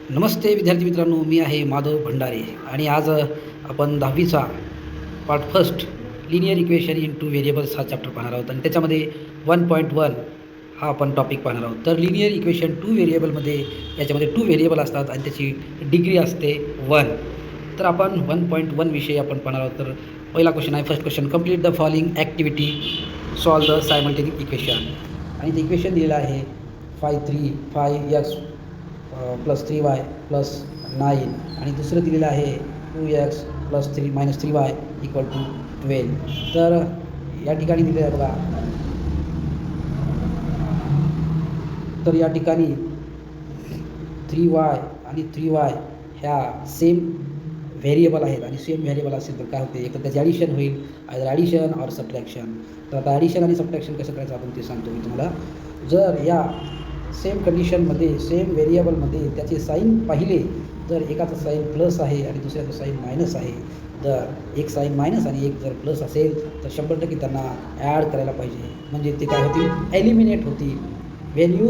नमस्ते विद्यार्थी मित्रांनो, मी आहे माधव भंडारे आणि आज आपण 10वीचा part first linear equation in two variables हा चॅप्टर पाहणार आहोत आणि त्याच्यामध्ये 1.1 हा आपण टॉपिक पाहणार आहोत. तर लिनियर इक्वेशन टू व्हेरिएबलमध्ये याच्यामध्ये 2 व्हेरिएबल असतात आणि त्याची डिग्री असते 1. तर आपण 1.1 विषयी आपण पाहणार आहोत. तर पहिला क्वेश्चन आहे, first question, complete the following activity, solve the simultaneous equation. आणि ते इक्वेशन दिलेलं आहे 5x प्लस 3y प्लस 9 आणि दुसरं दिलेलं आहे 2x plus 3y equal to 12. तर या ठिकाणी दिलेलं आहे बघा. तर या ठिकाणी 3y आणि 3y ह्या सेम व्हेरिएबल आहेत आणि सेम व्हेरिएबल असेल तर काय होते, एक तर त्याची ॲडिशन होईल, आयदर ॲडिशन ऑर सबट्रॅक्शन. तर आता ॲडिशन आणि सबट्रॅक्शन कसं करायचं आपण ते सांगतो मी तुम्हाला. जर या सेम कंडिशनमध्ये सेम व्हेरिएबलमध्ये त्याचे साईन पाहिले तर एकाचं साईन प्लस आहे आणि दुसऱ्याचं साईन मायनस आहे. जर एक साईन मायनस आणि एक जर प्लस असेल तर 100% त्यांना ॲड करायला पाहिजे, म्हणजे ते काय होतील, एलिमिनेट होतील. When you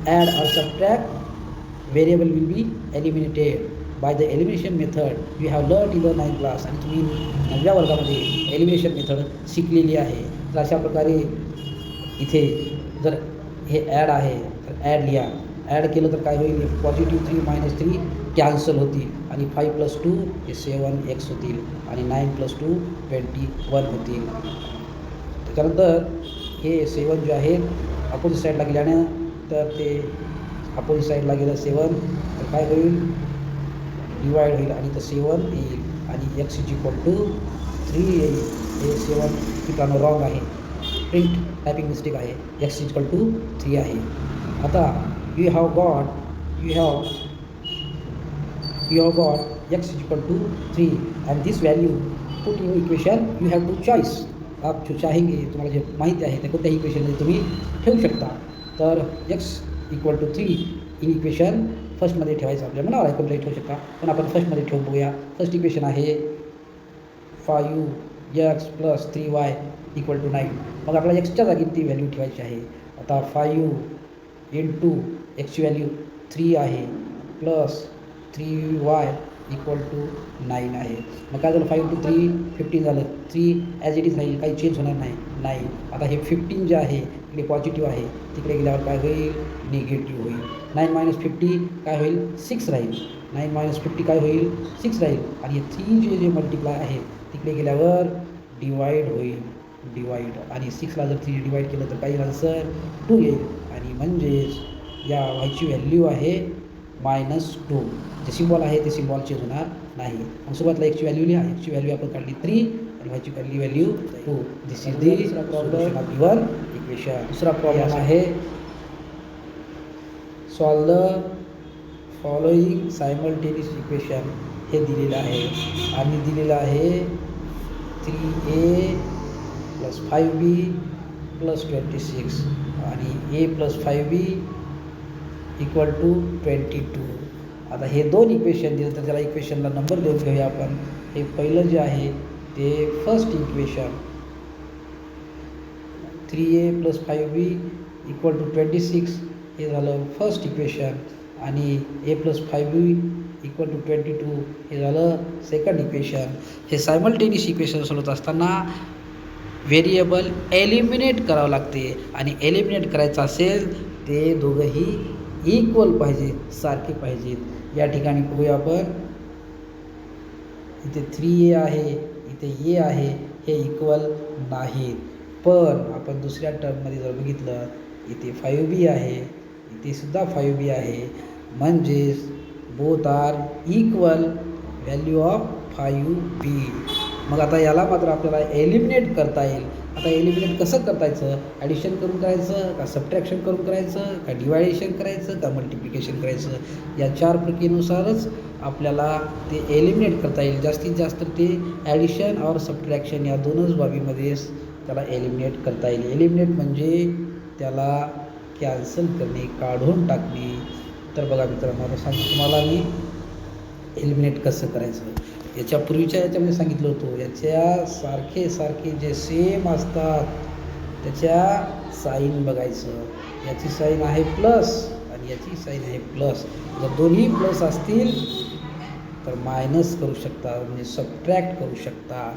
add or subtract variable will be eliminated by the elimination method you have learn in the 9th class. आणि तुम्ही 9व्या वर्गामध्ये एलिमिनेशन मेथड शिकलेली आहे. तर अशा प्रकारे इथे जर हे ॲड आहे तर ॲड लिहा. ॲड केलं तर काय होईल, पॉझिटिव्ह 3 - 3 कॅन्सल होतील आणि 5 + 2 हे 7x होतील आणि 9 + 2 21 होतील. त्याच्यानंतर हे 7 जे आहेत अपोजिट साईडला गेल्यानं तर ते अपोजिट साईडला गेलं 7 तर काय होईल, डिवाईड होईल आणि तर 7 येईल आणि x = 3 येईल. हे 7 ठिकाणं रॉंग आहे, प्रिंट टायपिंग मिस्टेक आहे, x = 3 आहे. आता you have got x = 3 and this value put in equation. You have two choice, आप जो चाहेंगे, तुम्हाला जे माहिती आहे ते कोणत्याही इक्वेशनमध्ये तुम्ही ठेवू शकता. तर x = 3 इन इक्वेशन फर्स्टमध्ये ठेवायचं आपल्या मनावर आहे, कोणत्याही ठेवू शकता, पण आपण फर्स्टमध्ये ठेवून बघूया. फर्स्ट इक्वेशन आहे 5x + 3y = 9. मग आपल्याला एक्सच्या जागी ती व्हॅल्यू ठेवायची आहे. आता 5 × एक्सची व्हॅल्यू 3 आहे प्लस 3y = 9 आहे. मग काय झालं, 5 × 3 15 झालं. 3 ॲज इट इज राहील, काही चेंज होणार नाही. आता हे 15 जे आहे इकडे पॉझिटिव्ह आहे, तिकडे गेल्यावर काय होईल, निगेटिव्ह होईल. 9 - 50 काय होईल, 6 राहील. 9 - 50 काय होईल, 6 राहील आणि 3 जे मल्टिप्लाय आहे तिकडे गेल्यावर डिवाईड होईल, डिवाईड. आणि 6ला जर 3 डिवाईड केलं तर काही आन्सर 2 येईल आणि म्हणजेच या वायची व्हॅल्यू आहे -2. जे सिम्बॉल आहे ते सिम्बॉल चेंज होणार नाही. मग सुरुवातीला एक्सची व्हॅल्यू लिहा. एक्सची व्हॅल्यू आपण काढली 3 आणि वायची काढली value 2. This is the solution of given equation. दुसरा प्रॉब्लेम आहे, solve the following simultaneous equation. हे दिलेलं आहे आणि दिलेलं आहे 3a + 5b + 26 आणि a + 5b = 22. आता हे दोन इक्वेशन दिलं तर त्याला इक्वेशनला नंबर देऊन घेऊया आपण. हे पहिलं जे आहे ते फर्स्ट इक्वेशन 3a + 5b = 26 हे झालं फर्स्ट इक्वेशन आणि a + 5b = 22 हे झालं सेकंड इक्वेशन. हे सायमल्टेनियस इक्वेशन सोडवत असताना व्हेरिएबल एलिमिनेट करावं लागते आणि एलिमिनेट करायचं असेल ते दोघंही इक्वल पाहिजे, सारखे पाहिजेत. या ठिकाणी बघूया आपण, इथे 3a आहे, इथे a आहे, हे इक्वल नाहीत. पण आपण दुसऱ्या टर्ममध्ये जर बघितलं, इथे 5b आहे, इथे सुद्धा 5b आहे, म्हणजेच both are equal value of 5b. मग आता याला मात्र आपल्याला एलिमिनेट करता येईल. आता एलिमिनेट कसं करायचं, ॲडिशन करून करायचं का, सबट्रॅक्शन करून करायचं का, डिवायडेशन करायचं का, मल्टिप्लिकेशन करायचं, या 4 प्रक्रियेनुसारच आपल्याला ते एलिमिनेट करता येईल. जास्तीत जास्त ते ॲडिशन और सबट्रॅक्शन या दोनच बाबीमध्येच त्याला एलिमिनेट करता येईल. एलिमिनेट म्हणजे त्याला कॅन्सल करणे, काढून टाकणे. तर बघा मित्रांनो, आता सांगतो तुम्हाला मी एलिमिनेट कसं करायचं. याच्यापूर्वीच्या याच्यामध्ये सांगितलं होतं, याच्या सारखे जे सेम असतात त्याच्या साईन बघायचं. याची साईन आहे प्लस आणि याची साईन आहे प्लस. जर दोन्ही प्लस असतील तर मायनस करू शकता, म्हणजे सबट्रॅक्ट करू शकता.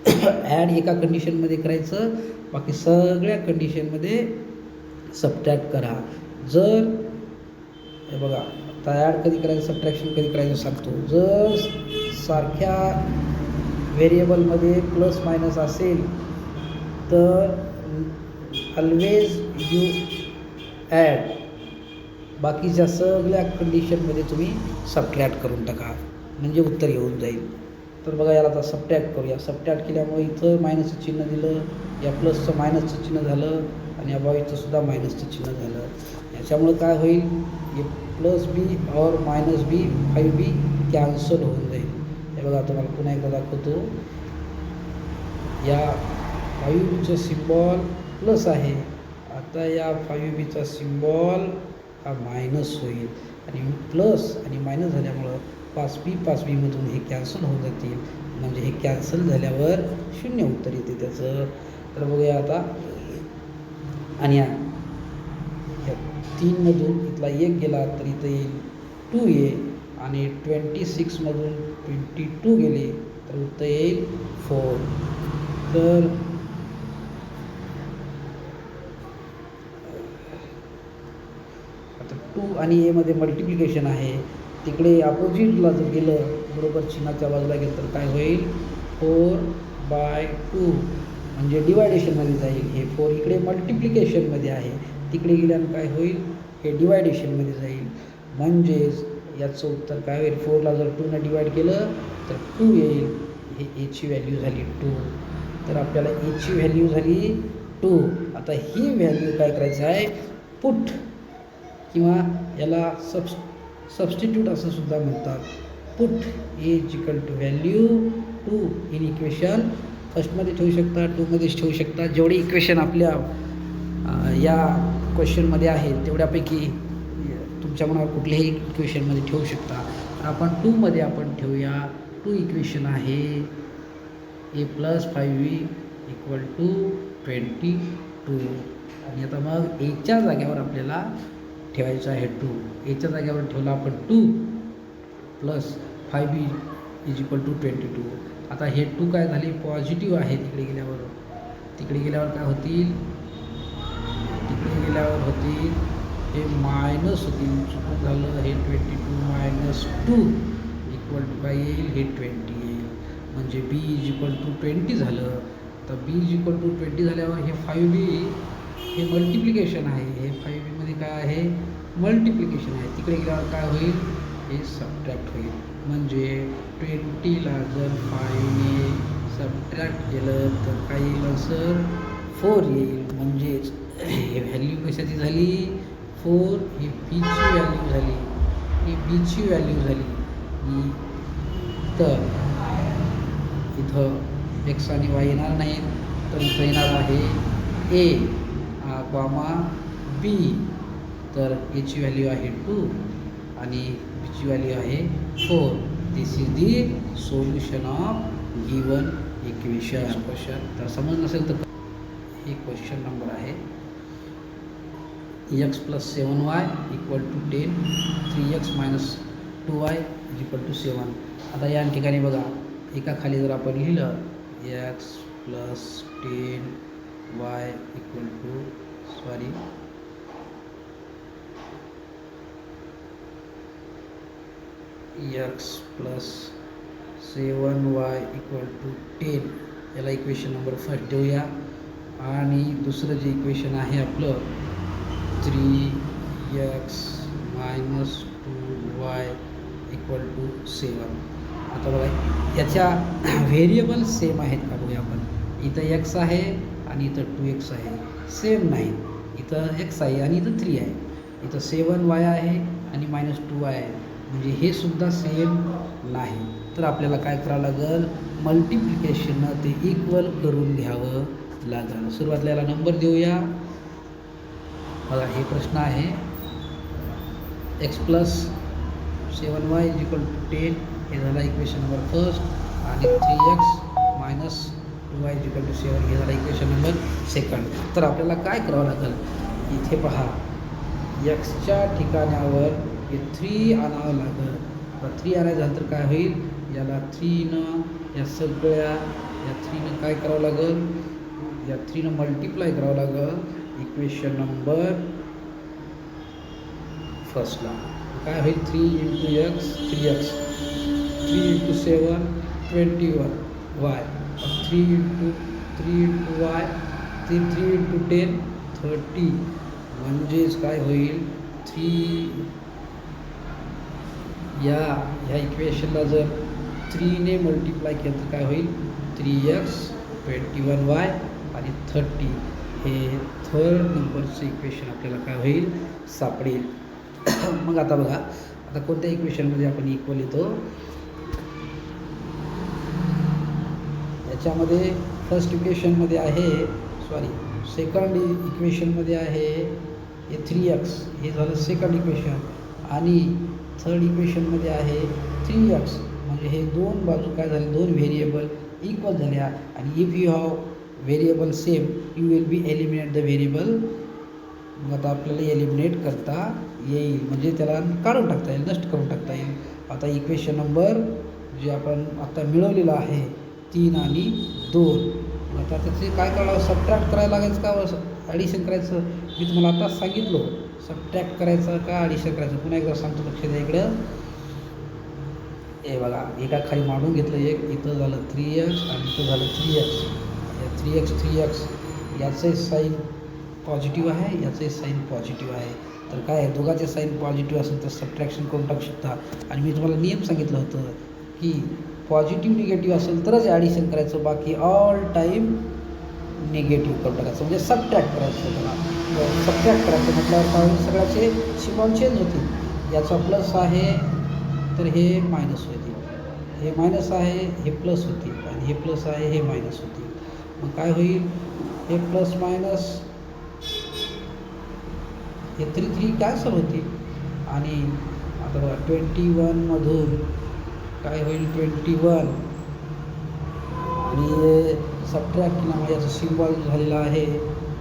ॲड एका कंडिशनमध्ये करायचं, बाकी सगळ्या कंडिशनमध्ये सबट्रॅक्ट करा. जर हे बघा, आता ॲड कधी करायचं, सबट्रॅक्शन कधी करायचं सांगतो. जर सारख्या व्हेरिएबलमध्ये प्लस मायनस असेल तर ऑलवेज यू ॲड, बाकीच्या सगळ्या कंडिशनमध्ये तुम्ही सबट्रॅक्ट करून टाका, म्हणजे उत्तर येऊन जाईल. तर बघा, याला आता सबट्रॅक्ट करूया. सबट्रॅक्ट केल्यामुळे इथं मायनसचं चिन्ह दिलं, या प्लसचं मायनसचं चिन्ह झालं, आणि या बावीसचं सुद्धा मायनसचं चिन्ह झालं. याच्यामुळं काय होईल, हे plus B or minus B 5b cancel होऊन जाईल. हे बघा, तुम्हाला पुन्हा एकदा दाखवतो. या 5bचं सिम्बॉल प्लस आहे, आता या 5bचा सिम्बॉल हा मायनस होईल, आणि प्लस आणि मायनस झाल्यामुळं 5bमधून हे कॅन्सल होऊन जातील, म्हणजे हे कॅन्सल झाल्यावर 0 उत्तर येते त्याचं. तर बघूया आता. आणि या 3मधून इथला 1 गेला तर इथं येईल 2a, आणि 26मधून 22 गेले तर उत्तर येईल 4. तर आता 2 आणि a मध्ये मल्टिप्लिकेशन आहे, तिकडे अपोजिटला जर गेलं, बरोबर चिन्हाच्या बाजूला गेलं तर काय होईल, 4/2 म्हणजे डिवायडेशनमध्ये जाईल. हे 4 इकडे मल्टिप्लिकेशनमध्ये आहे, तिकडे गेल्यानं काय होईल, हे डिवायडेशनमध्ये जाईल. म्हणजेच याचं उत्तर काय होईल, 4ला जर 2ने डिवाइड केलं तर 2 येईल. हे एची व्हॅल्यू झाली 2. तर आपल्याला एची व्हॅल्यू झाली 2. आता ही व्हॅल्यू काय करायचं आहे, पुट, किंवा याला सबस्टिट्यूट असं सुद्धा म्हणतात. Put A is equal to value 2 in equation फर्स्टमध्ये ठेवू शकता, 2मध्ये ठेवू शकता. जेवढे इक्वेशन आपल्या या क्वेश्चनमध्ये आहेत तेवढ्यापैकी तुमच्या मनावर कुठल्याही इक्वेशनमध्ये ठेवू शकता. तर आपण 2मध्ये आपण ठेवूया. 2 इक्वेशन आहे a + 5b = 22. आणि आता मग एच्या जाग्यावर आपल्याला ठेवायचं आहे 2. एच्या जाग्यावर ठेवला आपण 2 + 5b = 22. आता हे 2 काय झाले, पॉझिटिव्ह आहे. तिकडे गेल्यावर काय होतील, हे मायनस होतील. चुकून झालं, हे 22 - 2 = काय येईल, हे 20 येईल. म्हणजे b = 20 झालं. तर b = 20 झाल्यावर हे 5b हे मल्टिप्लिकेशन आहे, हे 5bमध्ये काय आहे, मल्टिप्लिकेशन आहे. तिकडे गेल्यावर काय होईल, हे सबट्रॅक्ट होईल. म्हणजे 20ला जर 5ने सबट्रॅक्ट केलं तर काय येईल, सर 4 येईल. म्हणजेच हे व्हॅल्यू कशाची झाली, 4. ही बीची व्हॅल्यू झाली, तर इथं x आणि y येणार नाहीत, तर इथं येणार आहे a, b. तर याची व्हॅल्यू आहे 2 आणि बीची व्हॅल्यू आहे 4. This is the solution of given equation. Question तर समजलं नसेल तर हे क्वेश्चन नंबर आहे. x + 7y = 10, 3x - 2y = 7. आता या ठिकाणी बघा, एका खाली जर आपण लिहिलं x + 10y x + 7y = 10, याला इक्वेशन नंबर 1 ठेवूया. आणि दुसरं जे इक्वेशन आहे आपलं 3x - 2y = 7. आता बघा, याच्या व्हेरिएबल सेम आहेत का बघूया आपण. इथं x आहे आणि इथं 2x आहे, सेम नाही. इथं x आहे आणि इथं 3 आहे. इथं 7y आहे आणि -2y आहे, म्हणजे हे सुद्धा सेम नाही. तर आपल्याला काय करावं लागेल, मल्टिप्लिकेशननं ते इक्वल करून घ्यावं लागेल. सुरुवातीला नंबर देऊया. बघा, हे प्रश्न आहे, x + 7y = 10, हे झाला इक्वेशन नंबर 1. आणि 3x - 2y = 7, हे झाला इक्वेशन नंबर 2. तर आपल्याला काय करावं लागेल, इथे पहा, एक्सच्या ठिकाणावर हे 3 आणावं लागेल. आता 3 आणायचं झालं तर काय होईल, याला 3नं या सगळ्या या 3नं काय करावं लागेल, या 3नं मल्टिप्लाय करावं लागेल इक्वेशन नंबर फर्स्टला. काय होईल 3 × x 3x, 3 × 7 21 y, 3 × y, 3 × 10 30. म्हणजेच काय होईल 3 ह्या इक्वेशनला जर 3ने मल्टिप्लाय केलं तर काय होईल 3x 21y आणि 30. हे 3rd नंबरचं इक्वेशन आपल्याला काय होईल सापडेल. मग आता बघा, आता कोणत्या इक्वेशनमध्ये आपण इक्वल येतो, याच्यामध्ये फर्स्ट इक्वेशनमध्ये आहे, सेकंड इक्वेशनमध्ये आहे हे 3x, हे झालं सेकंड इक्वेशन, आणि थर्ड इक्वेशनमध्ये आहे 3x. म्हणजे हे दोन बाजू काय झाले, दोन व्हेरिएबल इक्वल झाल्या. आणि if you have variable same you will be eliminate the variable. मग आता आपल्याला एलिमिनेट करता येईल, म्हणजे त्याला काढून टाकता येईल, नष्ट करून टाकता येईल. आता इक्वेशन नंबर जे आपण आता मिळवलेलं आहे 3 आणि 2, आता त्याचे काय करावं, सबट्रॅक्ट करायला लागायचं का ॲडिशन करायचं. मी तुम्हाला आताच सांगितलं सबट्रॅक्ट करायचं का ॲडिशन करायचं. पुन्हा एकदा सांगतो, लक्ष द्या इकडं. हे बघा, एका खाली मांडून घेतलं, एक इथं झालं 3x आणि इथं झालं 3x. या 3x याचे साईन पॉझिटिव्ह आहे, याचे साईन पॉझिटिव्ह आहे. तर काय आहे, दोघांचे साईन पॉझिटिव्ह असेल तर सबट्रॅक्शन करून टाकू शकता. आणि मी तुम्हाला नियम सांगितलं होतं की पॉझिटिव्ह निगेटिव्ह असेल तरच ॲडिशन करायचं, बाकी ऑल टाईम निगेटिव्ह करून टाकायचं, म्हणजे सबट्रॅक्ट करायचं. त्याला सबट्रॅक्ट करायचं म्हटल्यावर काय होईल, सगळ्याचे सिम्बॉल चेंज होतील. याचा प्लस आहे तर हे मायनस होतील, हे मायनस आहे हे प्लस होतील, आणि हे प्लस आहे हे मायनस होतील. मग काय होईल, हे प्लस मायनस हे 3 कॅन्सल होतील. आणि आता बघा 21मधून काय होईल 21, आणि सबट्रॅक्ट केल्यामुळे याचं सिम्बॉल झालेला आहे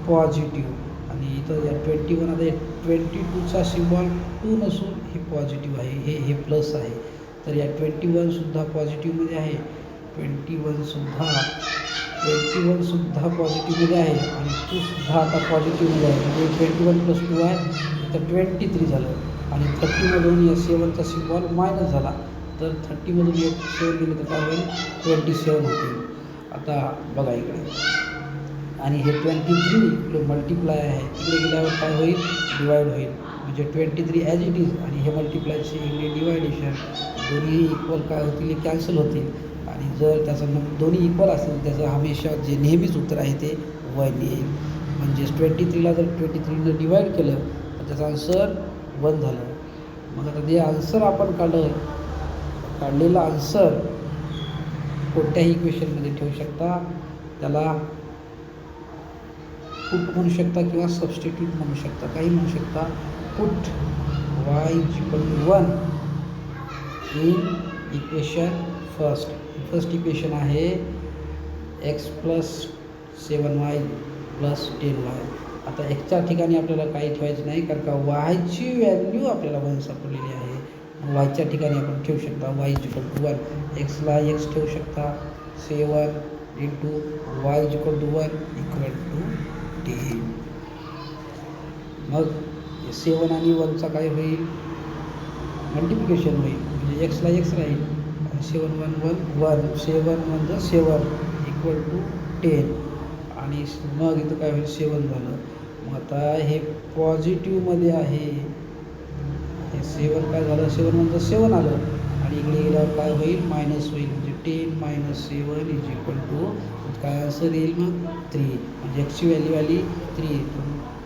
पॉझिटिव्ह. आणि इथं या 21 आता 22चा सिम्बॉल 2 नसून हे पॉझिटिव्ह आहे, हे प्लस आहे. तर या 21सुद्धा पॉझिटिव्हमध्ये आहे, 21सुद्धा पॉझिटिव्हमध्ये आहे, आणि 2सुद्धा आता पॉझिटिव्हमध्ये आहे. म्हणजे 21 + 2 आहे, तर 23 झालं. आणि 30मधून या 7चा सिम्बॉल मायनस झाला, तर 30मधून एक 7 गेले तर काय होईल 27 होतील. आता बघा इकडे, आणि हे 23 इकडे मल्टिप्लाय आहे, तिकडे गेल्यावर काय होईल डिवाईड होईल. म्हणजे 23 ॲज इट इज, आणि हे मल्टिप्लायचे इकडे डिवायडेशन, दोन्ही इक्वल काय होतील, हे कॅन्सल होतील. आणि जर त्याचं दोन्ही इक्वल असेल त्याचं हमेशा जे नेहमीच उत्तर आहे ते 1 येईल. म्हणजेच 23ला जर 23ने डिवाईड केलं तर त्याचा आन्सर 1 झालं. मग आता जे आन्सर आपण काढलेलं आन्सर कोणत्याही इक्वेशनमध्ये ठेवू शकता, त्याला पुट म्हणू शकता किंवा सबस्टिट्यूट म्हणू शकता, काही म्हणू शकता. Put y = 1 in equation first equation आहे x + 7y + 10y. आता xच्या ठिकाणी आपल्याला काही ठेवायचं नाही, कारण का yची व्हॅल्यू आपल्याला 1 सापडलेली आहे. yच्या ठिकाणी आपण ठेवू शकता y = 1, xला x ठेवू शकता, 7 × y = 1 = 10. मग 7 आणि 1चा काय होईल मल्टिप्लिकेशन होईल, म्हणजे एक्सला एक्स राहील, 7 × 1 = 1, 7 × 1 = 7 = 10. आणि मग इथं काय होईल 7 झालं. मग आता हे पॉझिटिव्हमध्ये आहे, हे 7 काय झालं, 7 × 7 आलं, आणि इकडे गेल्यावर काय होईल मायनस होईल, म्हणजे 10 - 7 = काय आन्सर येईल मग 3. म्हणजे एक्सची व्हॅल्यू आली 3.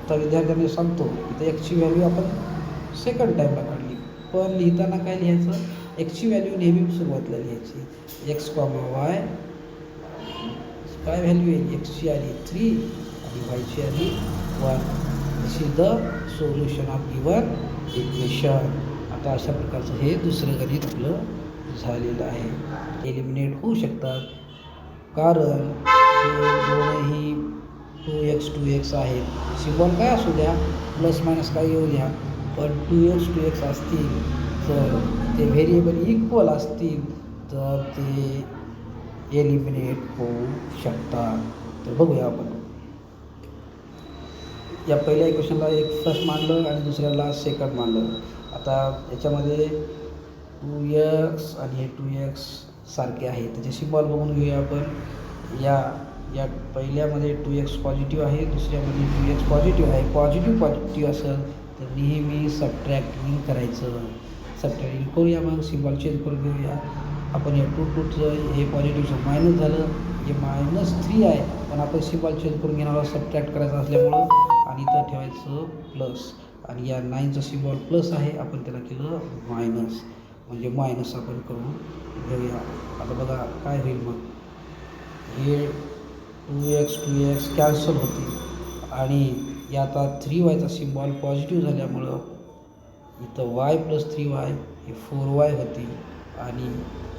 तर विद्यार्थ्यांना सांगतो इथं एक्सची व्हॅल्यू आपण सेकंड टाईमला काढली, पण लिहिताना काय लिहायचं, एक्सची व्हॅल्यू नेहमी सुरुवातीला लिहायची. x, y काय व्हॅल्यू येईल, एक्सची आली 3 आणि वायची आली 1. This is the solution of given equation. आता अशा प्रकारचं हे दुसरं गणित आपलं झालेलं आहे. एलिमिनेट होऊ शकतात, कारण हे दोनही 2x आहेत. सिम्बॉल काय असू द्या, प्लस मायनस काय येऊ द्या, पण 2x असतील तर ते व्हेरिएबल इक्वल असतील तर ते एलिमिनेट होऊ शकतात. तर बघूया आपण. या पहिल्या इक्वेशनला एक फर्स्ट मानलं आणि दुसऱ्याला सेकंड मानलं. आता याच्यामध्ये 2x आणि हे 2x सारखे आहे, त्याचे सिम्बॉल बघून घेऊया आपण. या पहिल्यामध्ये 2x पॉझिटिव्ह आहे, दुसऱ्यामध्ये 2x पॉझिटिव्ह आहे. पॉझिटिव्ह असेल तर नेहमी सबट्रॅक्टिंग करायचं. सबट्रॅक्टिंग करूया, मग सिम्बॉल चेंज करून घेऊया आपण. या 2चं हे पॉझिटिव्हचं मायनस झालं, हे -3 आहे, पण आपण सिम्बॉल चेंज करून घेणार आहोत सबट्रॅक्ट करायचं असल्यामुळं, आणि इथं ठेवायचं प्लस. आणि या 9चं सिम्बॉल प्लस आहे, आपण त्याला केलं मायनस, म्हणजे मायनस आपण करून घेऊया. आता बघा काय होईल मग. हे 2x कॅन्सल होतील आणि या आता 3yचा सिम्बॉल पॉझिटिव्ह झाल्यामुळं इथं y + 3y हे 4y होतील. आणि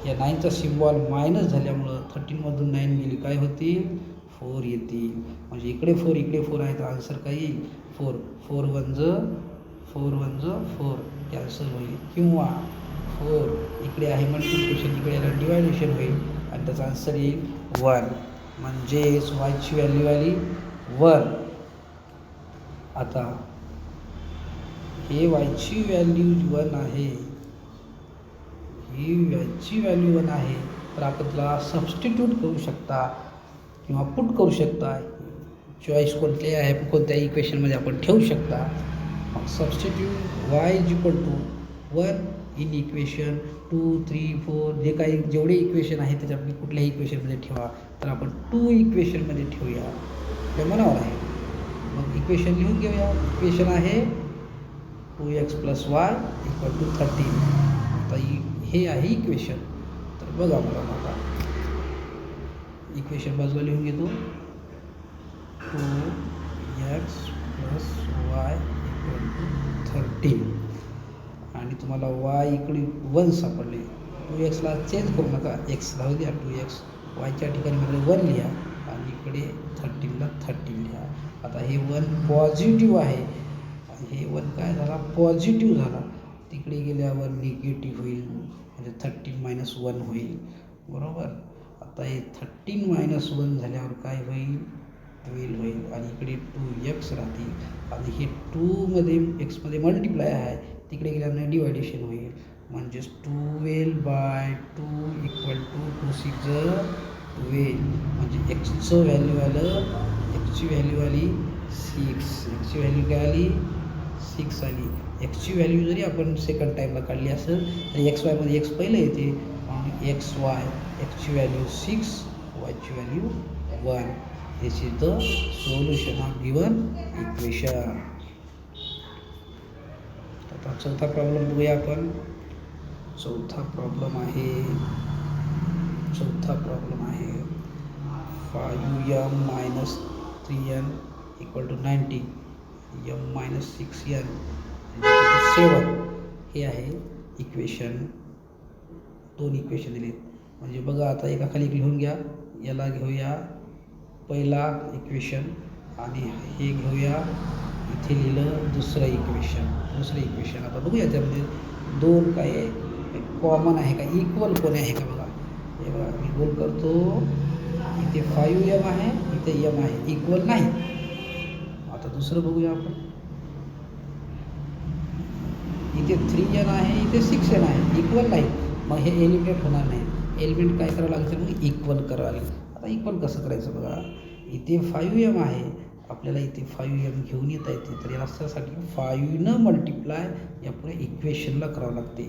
या 9चा सिम्बॉल मायनस झाल्यामुळं 13मधून 9 गेली काय होतील, 4 येतील. म्हणजे इकडे 4 इकडे 4 आहे, तर आन्सर काय येईल 4. 4 1 4 कॅन्सल होईल. किंवा 4 इकडे आहे मल्टिप्लिकेशन, इकडे याला डिवायडेशन होईल आणि त्याचा आन्सर येईल 1. म्हणजेच yची व्हॅल्यू आली 1. आता हे yची व्हॅल्यू 1 आहे, ही याची व्हॅल्यू 1 आहे, तर आपण त्याला सबस्टिट्यूट करू शकता किंवा पुट करू शकता. चॉईस कोणत्याही आहे, कोणत्याही इक्वेशनमध्ये आपण ठेवू शकता. मग सबस्टिट्यूट y = 1 इन इक्वेशन 2, 3, 4 जे काही जेवढे इक्वेशन आहे त्याच्यापैकी कुठल्याही इक्वेशनमध्ये ठेवा. तर आपण 2 इक्वेशनमध्ये ठेवूया, आपल्या मनावर आहे. मग इक्वेशन लिहून घेऊया. इक्वेशन आहे 2x + y = 13. आता हे आहे इक्वेशन. तर बघा मला इक्वेशन बाजूला लिहून घेतो. 2x + y = 13 आणि तुम्हाला y इकडे 1 सापडले. 2xला चेंज करू नका, x राहू द्या, 2x yच्या ठिकाणी मला 1 लिहा आणि इकडे 13ला 13 लिहा. आता हे 1 पॉझिटिव्ह आहे, हे 1 काय झाला पॉझिटिव्ह झाला, तिकडे गेल्यावर निगेटिव्ह होईल, म्हणजे 13 - 1 होईल, बरोबर. आता हे 13 - 1 झाल्यावर काय होईल 12 होईल आणि इकडे 2x राहतील. आणि हे 2मध्ये एक्समध्ये मल्टिप्लाय आहे, तिकडे गेल्यावर डिवायडेशन होईल, म्हणजेच 12/2 = 2 6 12. म्हणजे एक्सचं व्हॅल्यू आलं, एक्सची व्हॅल्यू आली 6. एक्सची व्हॅल्यू काय आली 6 आली. एक्सची व्हॅल्यू जरी आपण सेकंड टाईमला काढली असेल तरी एक्स वायमध्ये एक्स पहिलं येते, म्हणून XY. एक्सची व्हॅल्यू 6, yची value 1. This is the solution of given equation. आता चौथा प्रॉब्लेम बघूया आपण. चौथा प्रॉब्लेम आहे 5m - 3n = 90, m - 6n = 7. हे आहे इक्वेशन. 2 इक्वेशन दिलेत. म्हणजे बघा आता एकाखाली एक लिहून घ्या. याला घेऊया पहिला इक्वेशन आणि हे घेऊया, इथे लिहिलं दुसरं इक्वेशन. आता बघूया त्यामध्ये 2 काय आहे कॉमन आहे का, इक्वल कोणी आहे का. बघा हे बघा मी गोल करतो, इथे 5m आहे, इथे m आहे, इक्वल नाही. आता दुसरं बघूया आपण. इथे 3n आहे, इथे 6n आहे, इक्वल नाही. मग हे एलिमिनेट होणार नाही. एलिमेंट काय करावं लागेल, मग इक्वल करावं लागेल. आता इक्वल कसं करायचं बघा. इथे 5m आहे, आपल्याला इथे 5m घेऊन येता येते, तर या रस्त्यासाठी 5 मल्टिप्लाय यापुढे इक्वेशनला करावं लागते.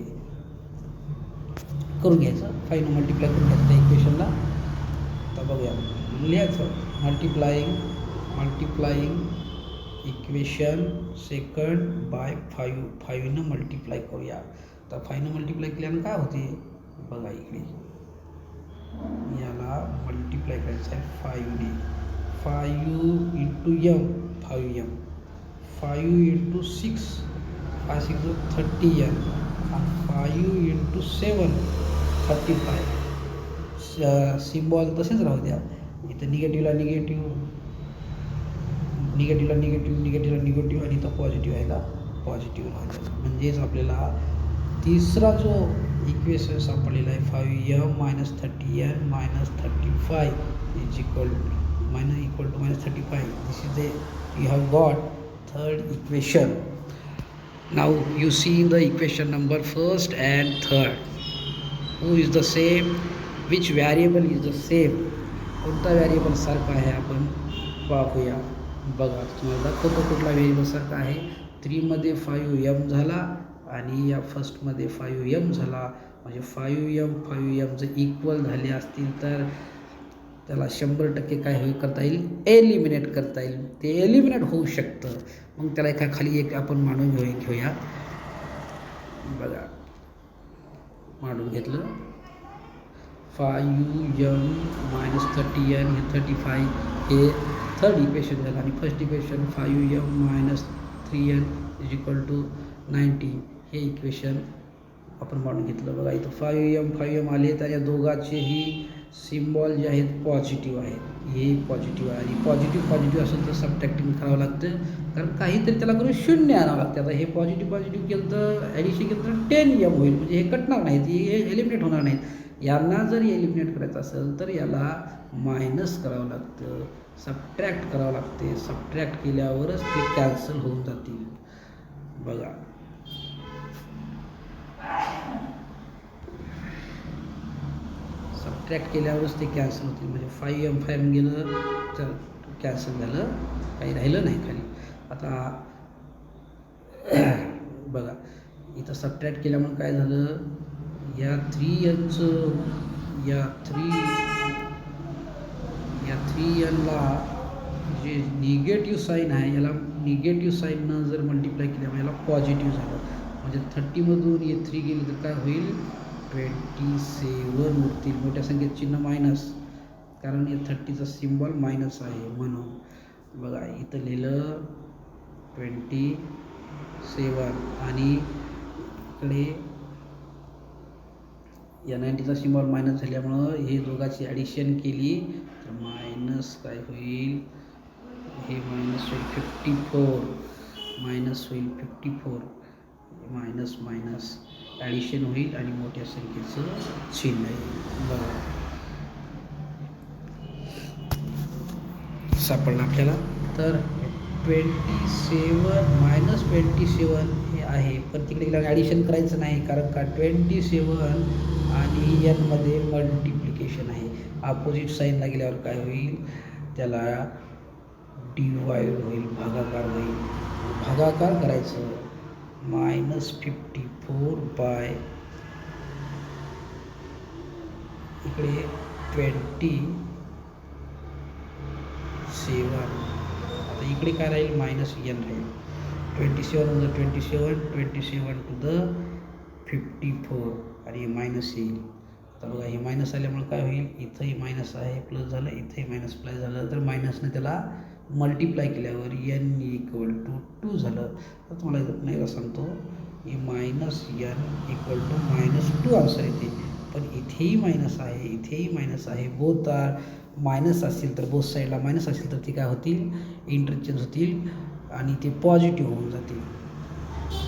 करून घ्यायचं, 5 मल्टिप्लाय करून घ्यायचं त्या इक्वेशनला. आता बघूया लिहायचं multiplying equation second by 5 multiply करूया. तर 5 मल्टिप्लाय केल्यानं काय होते बघा, इकडे याला मल्टिप्लाय करायचं आहे 5ने. 5 × m 5m, 5 × 6 5 6 30n, 5 × 7 35. सिम्बॉल तसेच राहू द्या. इथं निगेटिव्हला निगेटिव्ह आणि इथं पॉझिटिव्ह यायला पॉझिटिव्ह राहिलं. म्हणजेच आपल्याला तिसरा जो इक्वेशन सापडलेला आहे 5m-30n-35 is equal to -35. This is you have got third equation. Now you see the equation number first and third. Who is the same? Which variable is the same? कोणता variable सारखा आहे आपण पाहूया. बघा तुम्हाला दाखवतो कुठला व्हेरिएबल सारखा आहे. 3मध्ये 5m झाला आणि या फर्स्टमध्ये 5m झाला. म्हणजे 5m जर इक्वल झाले असतील तर त्याला 100% काय करता येईल, एलिमिनेट करता येईल. ते एलिमिनेट होऊ शकतं. मग त्याला एका खाली एक आपण मांडून घेऊया. बघा मांडून घेतलं. 5m-30n हे 35 हे थर्ड इक्वेशन झालं आणि first equation 5m-3n is equal to 90 हे इक्वेशन आपण मांडून घेतलं. बघा इथं 5m आले तर या दोघांचेही सिम्बॉल जे आहेत पॉझिटिव्ह आहेत. हे पॉझिटिव्ह आहे आणि पॉझिटिव्ह असेल तर सबट्रॅक्टिंग करावं लागतं, कारण काहीतरी त्याला करून 0 आणावं लागतं. आता हे पॉझिटिव्ह केलं तर ॲडिशन केलं तर 10m होईल. म्हणजे हे कटणार नाहीत, हे एलिमिनेट होणार नाहीत. यांना जर एलिमिनेट करायचं असेल तर याला मायनस करावं लागतं, सबट्रॅक्ट करावं लागते. सबट्रॅक्ट केल्यावरच ते कॅन्सल होऊन जातील. बघा सबट्रॅक्ट केल्यावरच ते कॅन्सल होतील. म्हणजे 5m गेलं तर कॅन्सल झालं, काही राहिलं नाही खाली. आता बघा इथं सबट्रॅक्ट केल्यामुळे काय झालं, या 3nचं या 3nला जे निगेटिव्ह साईन आहे याला निगेटिव्ह साईननं जर मल्टिप्लाय केल्यामुळे याला पॉझिटिव्ह झालं. म्हणजे 30मधून हे 3 गेले तर काय होईल, 27 उरतील. मोठ्या संख्येत चिन्ह मायनस, कारण या 30चा सिम्बॉल मायनस आहे म्हणून. बघा इथं लिहिलं 27 आणि इकडे या 90चा सिम्बॉल मायनस झाल्यामुळं हे दोघांची ॲडिशन केली तर मायनस काय होईल, हे मायनस होईल 54, मायनस होईल 54, मायनस ॲडिशन होईल आणि मोठ्या संख्येचं चिन्ह आहे. बघा सापडलं आपल्याला. तर 27 हे आहे, पण तिकडे गेल्यावर ॲडिशन करायचं नाही, कारण का 27 आणि यांमध्ये मल्टिप्लिकेशन आहे. अपोजिट साईनला गेल्यावर काय होईल, त्याला डिवाइड होईल, भागाकार होईल. भागाकार करायचं -54 बाय इकडे 27. आता इकडे काय राहील, -n राहील. 27 टू द 54 आणि मायनस येईल. आता बघा हे मायनस आल्यामुळे काय होईल, इथंही मायनस आहे, प्लस झालं, इथंही मायनस प्लस झालं, तर मायनसने त्याला मल्टिप्लाय केल्यावर n इक्वल टू 2 झालं. तर तुम्हाला पुन्हा एकदा सांगतो, हे -n इक्वल टू -2 आन्सर येते. पण इथेही मायनस आहे, इथेही मायनस आहे. बोथ आर मायनस असतील तर बोथ साईडला मायनस असतील तर ते काय होतील, इंटरचेंज होतील आणि ते पॉझिटिव्ह होऊन जातील.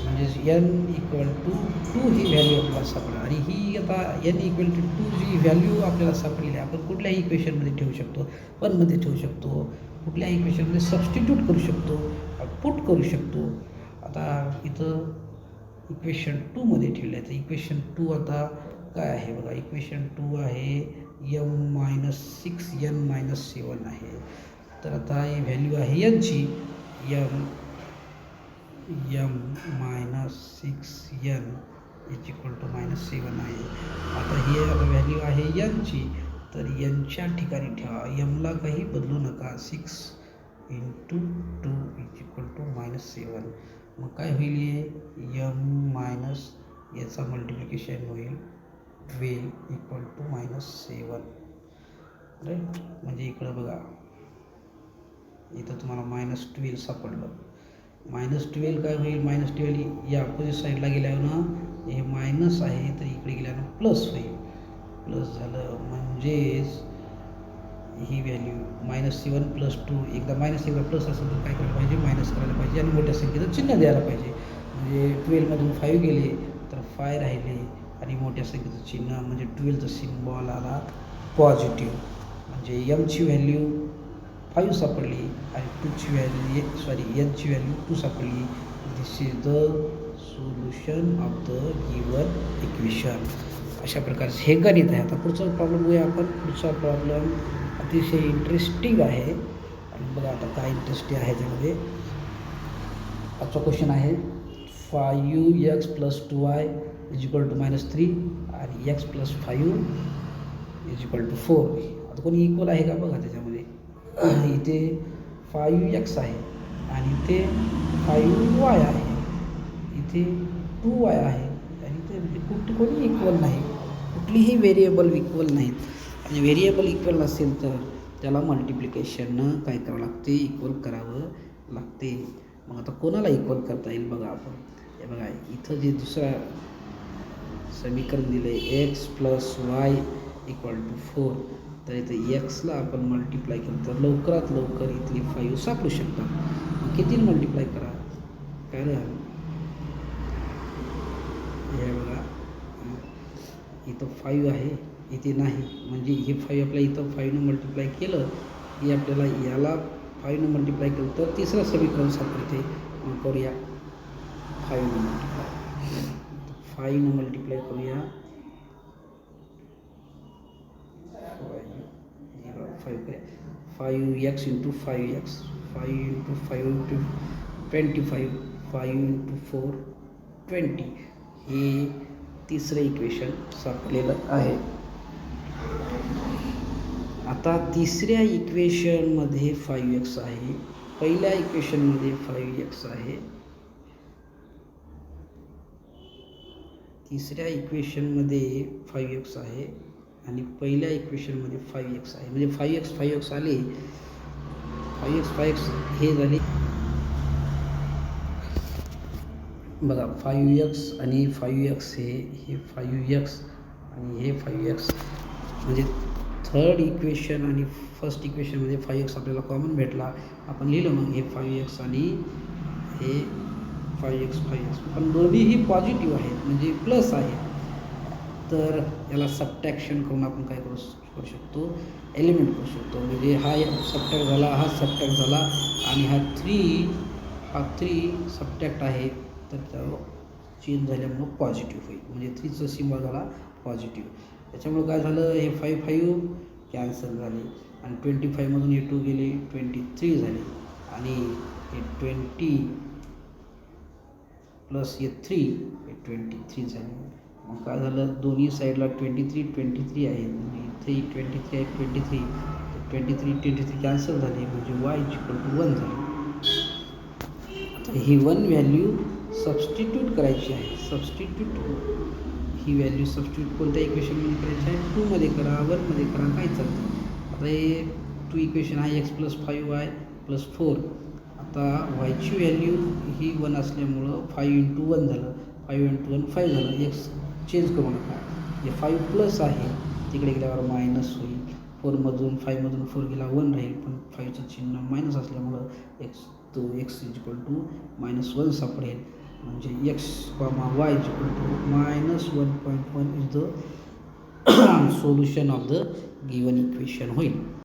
म्हणजेच n इक्वल टू 2 ही व्हॅल्यू आपल्याला सापडली. आणि ही आता n इक्वल टू 2 जी व्हॅल्यू आपल्याला सापडलेली आहे, आपण कुठल्याही इक्वेशनमध्ये ठेवू शकतो, 1मध्ये ठेवू शकतो, कुठल्याही इक्वेशनमध्ये सबस्टिट्यूट करू शकतो, पुट करू शकतो. आता इथं इक्वेशन 2मध्ये ठेवलं आहे. तर इक्वेशन 2 आता काय आहे बघा, इक्वेशन 2 आहे m-6n-7 आहे. तर आता ही व्हॅल्यू आहे यांची m-6n इज इक्वल टू -7 आहे. आता ही व्हॅल्यू आहे यांची, तर यांच्या ठिकाणी ठेवा, यमला काही बदलू नका. 6 × 2 इज इक्वल टू -7. मग काय होईल, m मायनस याचा मल्टिप्लिकेशन होईल 12 इक्वल टू -7. राईट. म्हणजे इकडं बघा इथं तुम्हाला -12 सापडलं. -12 काय होईल, -12 या अपोजिट साईडला गेल्यानं हे मायनस आहे, तर इकडे गेल्यानं प्लस होईल. प्लस झालं म्हणजेच ही व्हॅल्यू -7 + 2, एकदा मायनस एकदा प्लस असेल तर काय करायला पाहिजे, मायनस करायला पाहिजे आणि मोठ्या संख्येचं चिन्ह द्यायला पाहिजे. म्हणजे 12मधून 5 गेले तर 5 राहिले आणि मोठ्या संख्येचं चिन्ह म्हणजे 12चं सिम्बॉल आला पॉझिटिव्ह. म्हणजे एमची व्हॅल्यू 5 सापडली आणि टूची व्हॅल्यू एनची व्हॅल्यू 2 सापडली. This is the solution of the given equation. अशा प्रकारचे हे गणित आहे. आता पुढचा प्रॉब्लेम बघूया आपण. पुढचा प्रॉब्लेम अतिशय इंटरेस्टिंग आहे आणि बघा आता काय इंटरेस्टिंग आहे त्यामध्ये. आजचा क्वेश्चन आहे 5x + 2y = -3 आणि x + 5 = 4. आता कोणी इक्वल आहे का बघा त्याच्यामध्ये. इथे 5x आहे आणि इथे 5y आहे, इथे 2y आहे आणि इथे कोणी इक्वल नाही, कुठलीही व्हेरिएबल इक्वल नाहीत. आणि व्हेरिएबल इक्वल नसेल तर त्याला मल्टिप्लिकेशननं काय करावं लागते, इक्वल करावं लागते. मग आता कोणाला इक्वल करता येईल बघा आपण. हे बघा इथं जे दुसरा समीकरण दिलं आहे x + y = 4, तर इथं एक्सला आपण मल्टिप्लाय केलं तर लवकरात लवकर इथली 5 सापडू शकतात. मग किती मल्टिप्लाय करा, काय झालं हे बघा इथं 5 आहे, इथे नाही, म्हणजे हे 5 आपल्या इथं 5नं मल्टिप्लाय केलं की आपल्याला याला 5नं मल्टिप्लाय केलं तर तिसरं समीकरण सापडते. मग करूया 5नं मल्टिप्लाय. 5नं मल्टिप्लाय करूया 5x × 5x, 5 × 5 × 25, 5 × 4 20. हे तिसरं इक्वेशन सापडलेलं आहे. आता तिसऱ्या इक्वेशनमध्ये 5x आहे, पहिल्या इक्वेशनमध्ये 5x आहे, तिसऱ्या इक्वेशनमध्ये 5x आहे आणि पहिल्या इक्वेशनमध्ये 5x आहे. म्हणजे 5x आले, 5x हे झाले बघा. 5x आणि 5x हे 5x आणि हे 5x, म्हणजे थर्ड इक्वेशन आणि फर्स्ट इक्वेशनमध्ये 5x आपल्याला कॉमन भेटला. आपण लिहिलं मग हे 5x आणि हे 5x. पण दोन्हीही पॉझिटिव्ह आहेत म्हणजे प्लस आहे. तर याला सबट्रॅक्शन करून आपण काय करू शकतो, एलिमेंट करू शकतो. म्हणजे हा सबट्रॅक्ट झाला, हा सबट्रॅक्ट झाला आणि हा 3 सबट्रॅक्ट आहे, तर त्या चेंज झाल्यामुळं पॉझिटिव्ह होईल. म्हणजे 3चं सिम्बॉल झाला पॉझिटिव्ह. त्याच्यामुळं काय झालं, हे 5 कॅन्सल झाले आणि 25मधून हे 2 गेले, 23 झाले आणि हे 20 + हे 3 हे 23 झाले. मग काय झालं, दोन्ही साईडला 23 आहे, इथेही 23 आहे, 23 कॅन्सल झाले म्हणजे y = 1 झाले. आता ही 1 व्हॅल्यू सबस्टिट्यूट करायची आहे. ही व्हॅल्यू सबस्टिट्यूट कोणत्या इक्वेशनमध्ये करायची आहे, 2मध्ये करा, 1मध्ये करा, काय चालतं. आता हे 2 इक्वेशन आहे, x + 5y + 4. आता yची व्हॅल्यू ही 1 असल्यामुळं 5 × 1 झालं, 5 × 1 5 झालं. x चेंज करू नका, जे 5 प्लस आहे तिकडे गेल्यावर मायनस होईल. 5मधून 4 गेला 1 राहील, पण 5चं चिन्ह मायनस असल्यामुळं x -1 सापडेल. म्हणजे x, y = -1.1 is the solution of the given equation होईल.